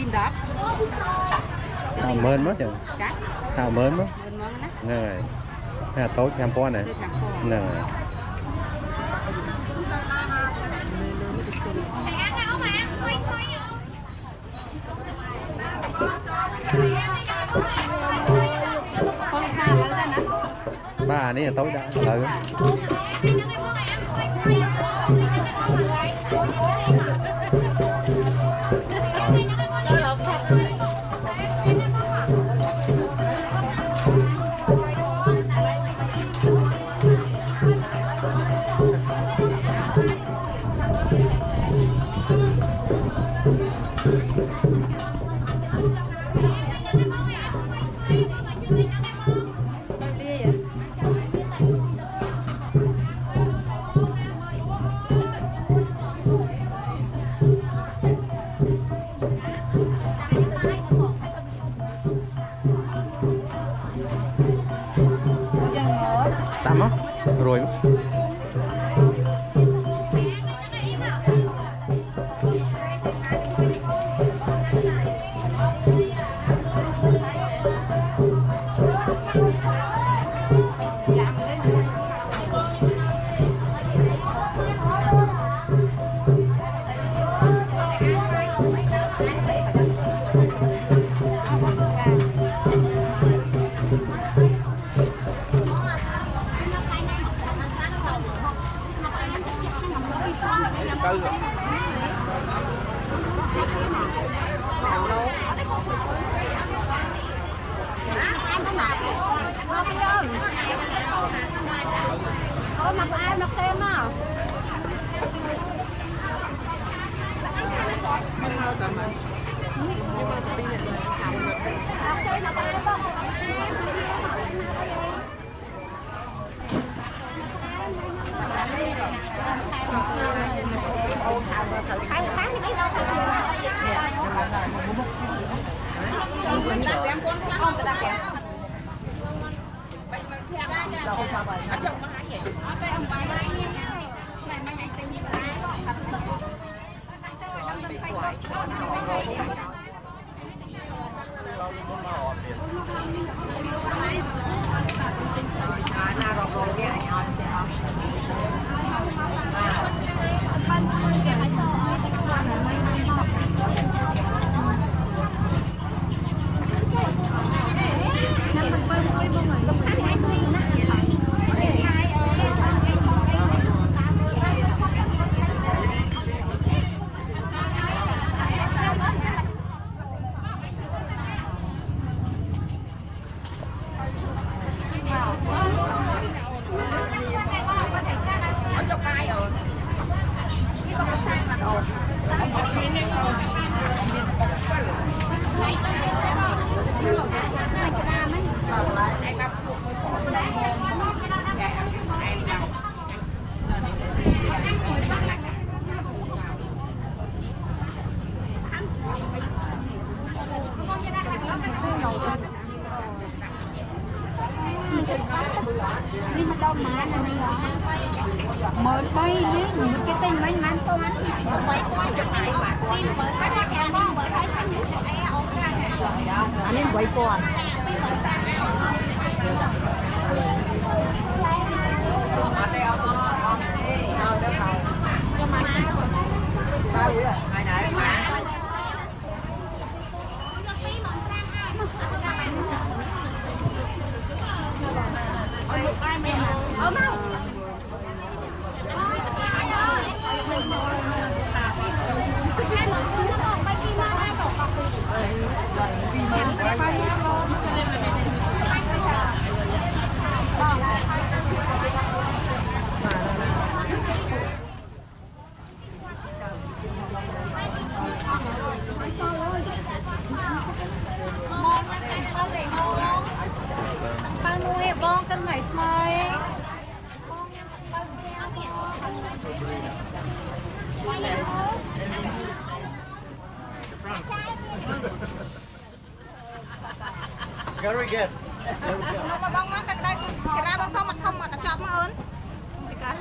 pin đó mơn mất rồi mơn mất này là tốt nhằm pon này này ba này là tối đã lớn tắm á rồi mặc ai mặc thêm à? Đi mà đâu mà này mở bay đấy những cái tên mấy mán tôi quay chụp lại tim mở cái ra em mở cái xanh những chữ e ổn ra anh em quay qua tim mở ra Very good. nó mà bông mắt cái đây cái ra bông không mà chọc mà ơn. Cái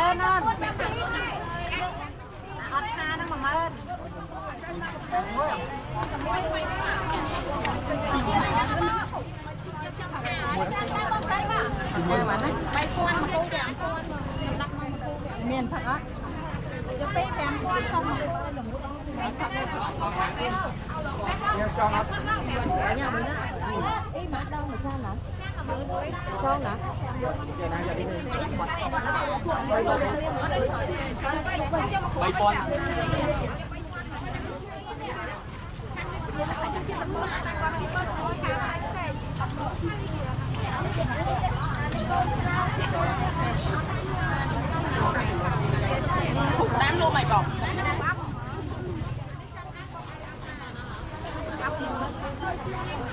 10000non ăn tha nó 10000មានផឹកអត់យកពេល5000xong rồi cho nó nhà mình á ý mát đâu mà sao nè sao nè bay con khủng lắm luôn mày bỏ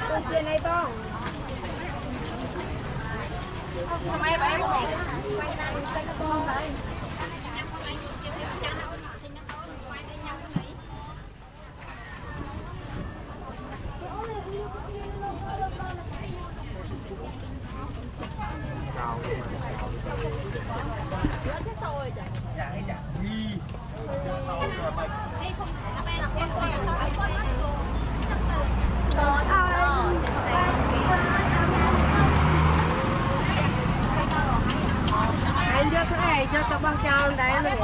tôi chia này to hôm nay em bỏ anh cho thế này cho tao bao trao đấy này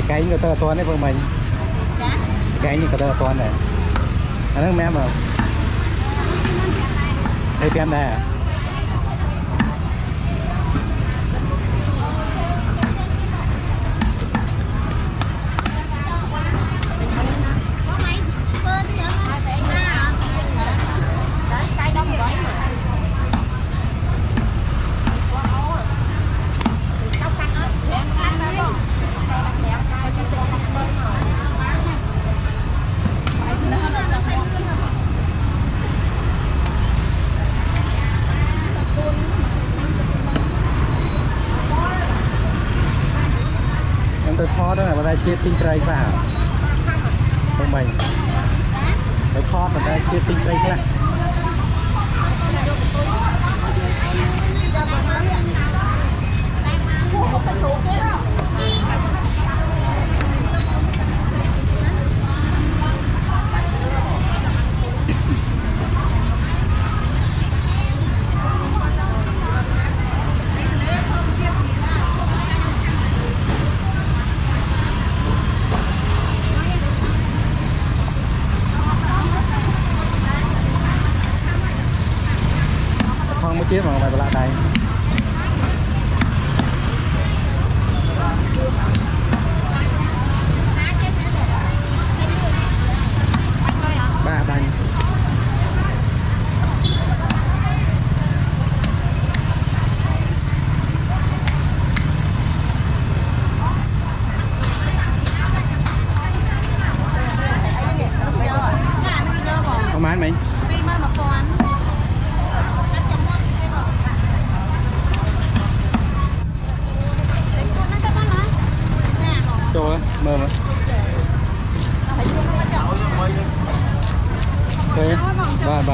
cái người ta toán đấy phương mình cái như người ta toán này anh đang mem mà đây em đây à tôi thoát đó là vào đây chia tinh cây vào không mình tôi thoát vào đây chia tinh cây ra tiếp mà mày lại đây bán mình ចូលមើលមើលឃើញបាទ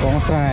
បងស្រែ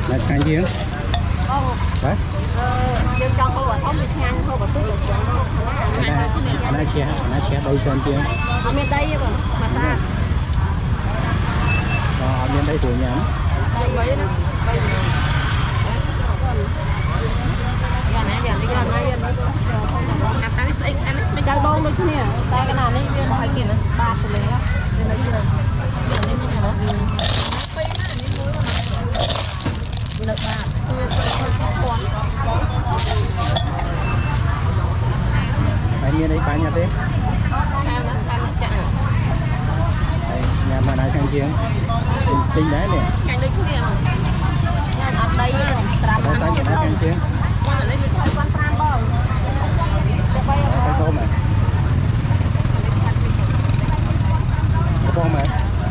Này khang giếng. Đấy. Dương trong cô ở thông bị ngang cô có tức là Nó che đôi chân chiếng. ở miền Tây vậy mà xa. Ở miền Tây tuổi nhắm. Mấy đó. Mình đang đông đấy nè, ta cái nào này viên hỏi kìa nó ba từ lấy á, từ lấy rồi, giờ lên như nó, được ba, Anh như đấy bán nhà thế. Đây, nhà mà nói khang giếng. Tinh đấy nè. cạnh đấy nè, ở đây Đây sang cái khang giếng. quan pram bông. Sai tôm này. Có bông này.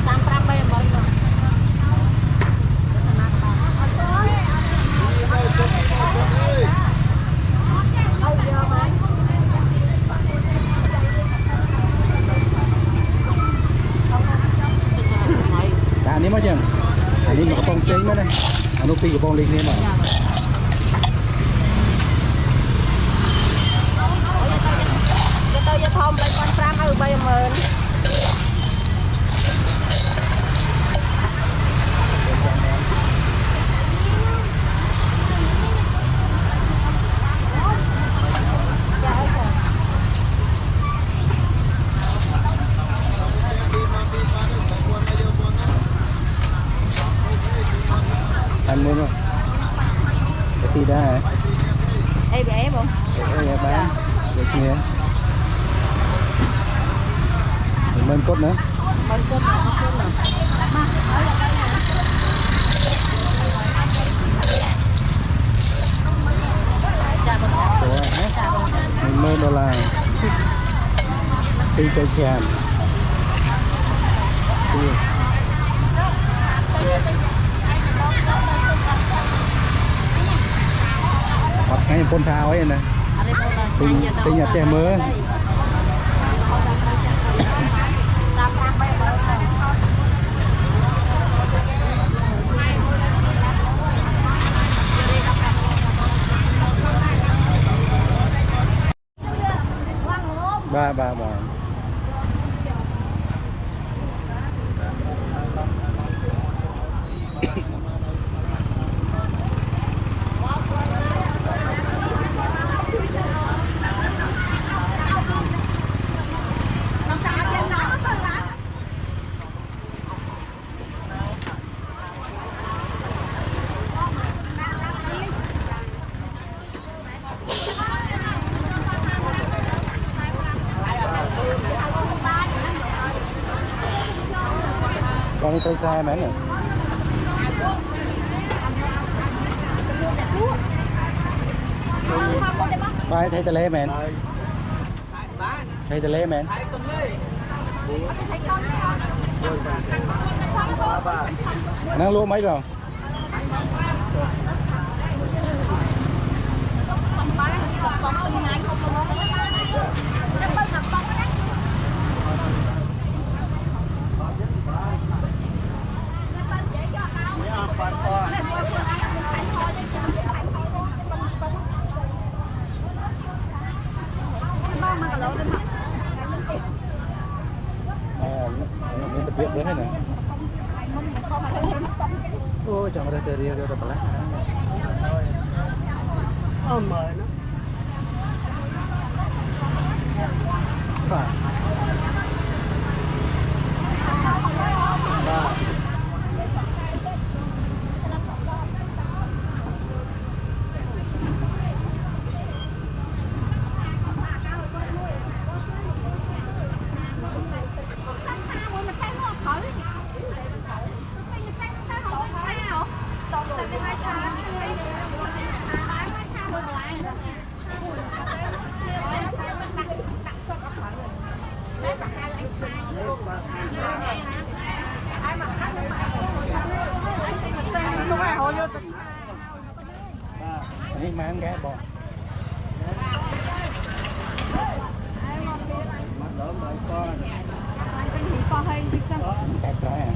Sam pram bay bông. Anh em aja. Ini mau kepong ceng mana? Anu pi kepong lik ni mah. Tôi cho thom bay con pram ở bay mờn. Anh muốn không? Cái gì đó hả? Ê bé không? Ê bán. Được nhé. Mơn cốt nữa. Mơn cốt nữa. Mình mơn đó là phi cây kèm. Hoặc ngay phôn thao ấy nè. Tình nhà trẻ mơ. Ba. นี่เคยใช้ไหมเนี่ยไปไทยทะเลแมนไทยทะเลแมนนั่งรู้ไหมก่อนนี่ตะเกียบเลยให้หน่อยโอ้จังเลยเรียกแต่ปลาmời nóนี่มาแกะบอกแกะtrái à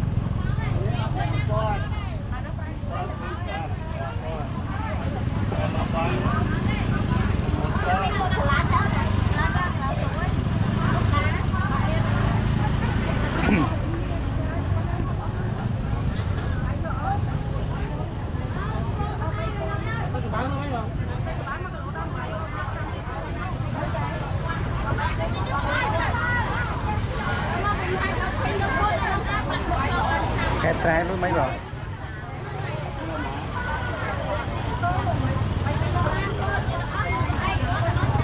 kẹp trái luôn mấy rồi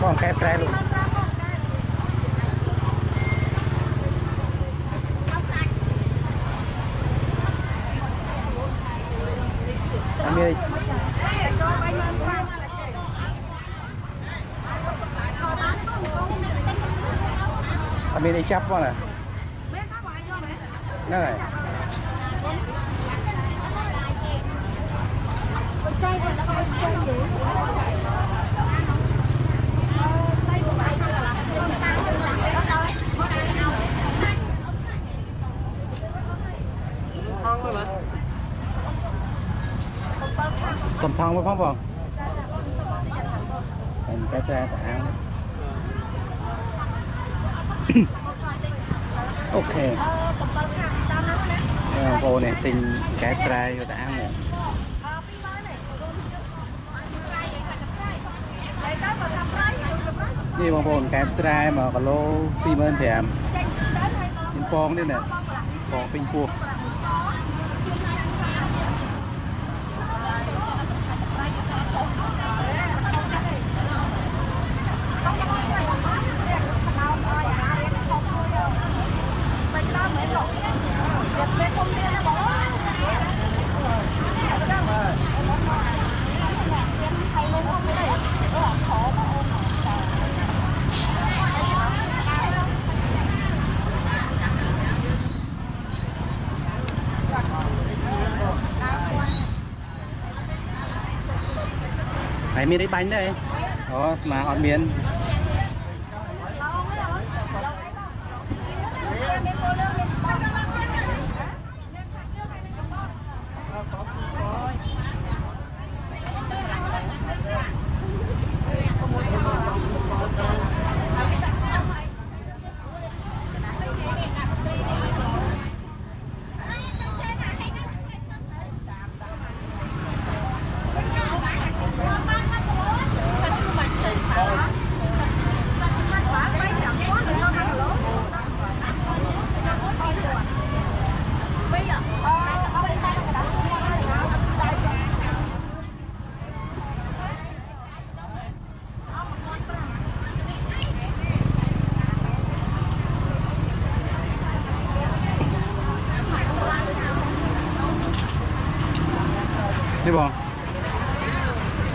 còn kẹp trái luôn anh đi anh đi chấp quá nè nó này cầm thang với phong vòng cái xe áo ok cô này tình cái trai của áo nàyนี่บางคนแคปสไตล์มากับโลตีเมินแถมปิงปองนี่เนี่ยปองปิงพวกMày miên đi bánh đây. Đó mà họ miên.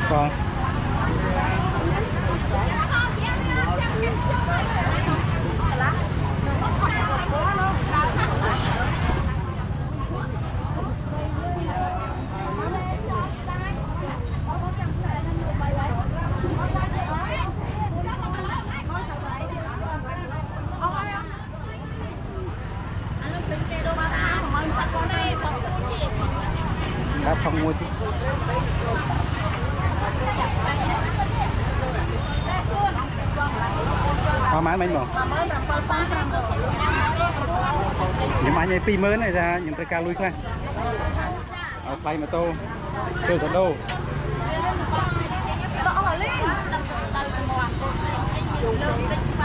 Vâng. Đáp xong mua chứ. Hoa mãi mấy mỏ. Nhưng mà anh pi mới này ra những cái ca lui khăn. Ở tay mà tô. Chưa có đâu.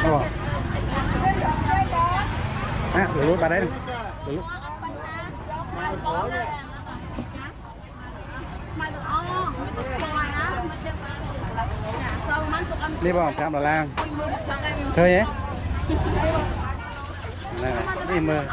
Đâu. À, được lúc bà đấy. Được lúc. Đi vào cam là lang chơi ấy này đi mơ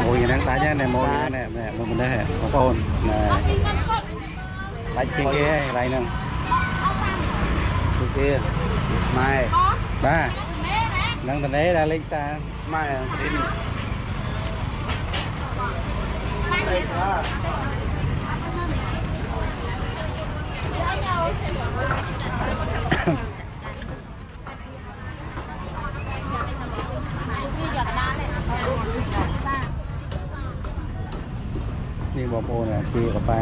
ôi đang tái nha này mồi này nè mình đây có con nè đánh trên kia này nè kia mai ba đang từ đấy ra lên xa mai điนี่บอโปนะที่กับป้า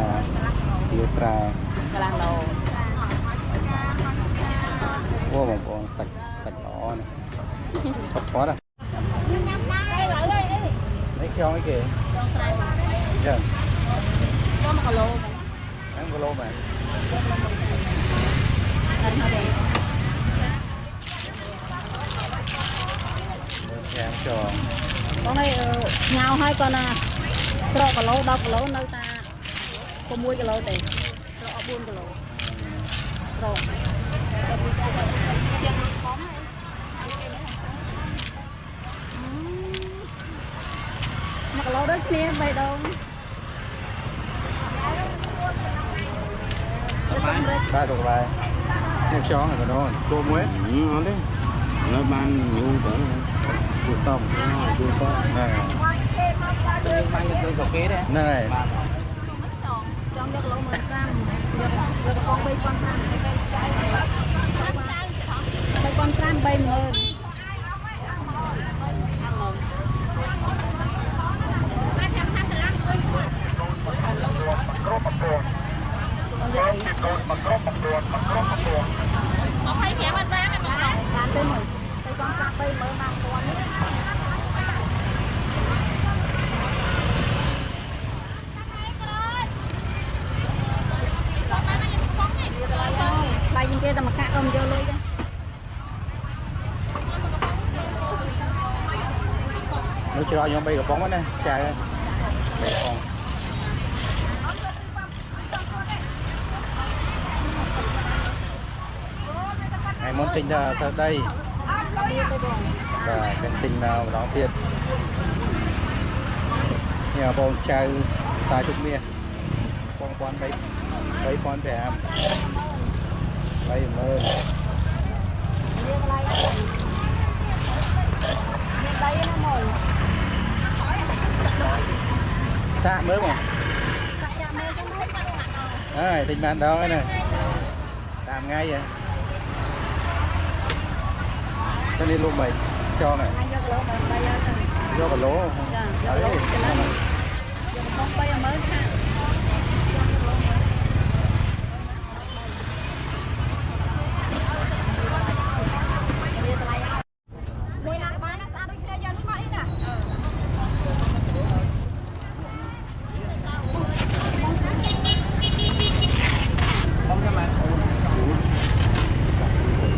ที่สระกำลังเราว่าบอโปสักล้อนะทอดอ่ะไม่เคี้ยวไม่เก๋เยอะก็มากะโลไหมกะโลไหมแกงจองcon này nhau hai con à sọ cả lô đau cả lô nơi ta có mua cái lô tiền sọ buôn cái lô sọ mà cái lô đó kia bay đâu ba thuộc bài nước chó này có đó tô muối ngon đấy nó ban nhiều cỡ chua xong chua con này mang cái cà phê đấy này trong giấc lỗ 10 giấc con bay con tram bay 10 có phải kéo anh bán không? Bán tới 10 tay con tram bay 10 mang con bay những kia ta mà cắt ôm vô luôn đó. Nó chưa nhóm bay gặp bóng này, chạy đây. Này món tinh là ở đây. Và cái tinh nào đó thiệt. Nhà bông chai xài chút mía. Con đấy. Đấy con phải làm. Đây mơ. Xa mới mà. Đây, tình bạn đó này. Làm ngay vậy. Cho nên luôn 7 cho này vô cả lố đấy không bây giờ mới ha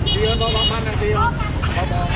Tiêu bao bao ăn tiêu bao bao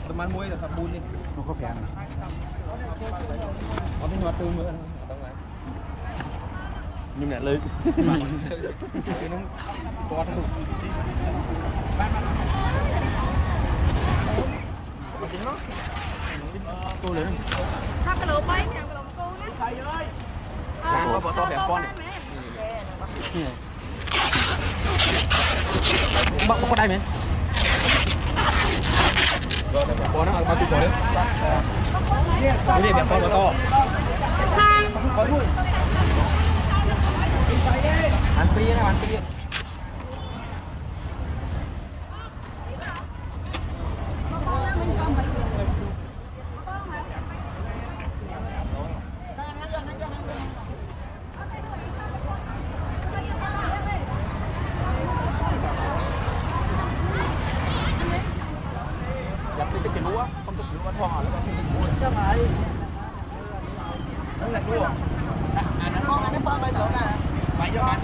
teman muối là sabun đi, nó có phèn. Có cái nhọt tươi mưa nhưng mà lớn. Cái nó to thôi. Cô lớn. Sao cái lỗ bay nè, cái lỗ cô nè. Thầy ơi. Sáng có to bẻ con này. Bác có đây mày. Rồi, bẻ con nó ăn bao nhiêu đấy? Cái này bẻ con nó to. Ăn free này, ăn free. Cái lúa, không được lúa thò nữa, cho mày. Nó là lúa. Nó con bây giờ nè. Phải cho bạn.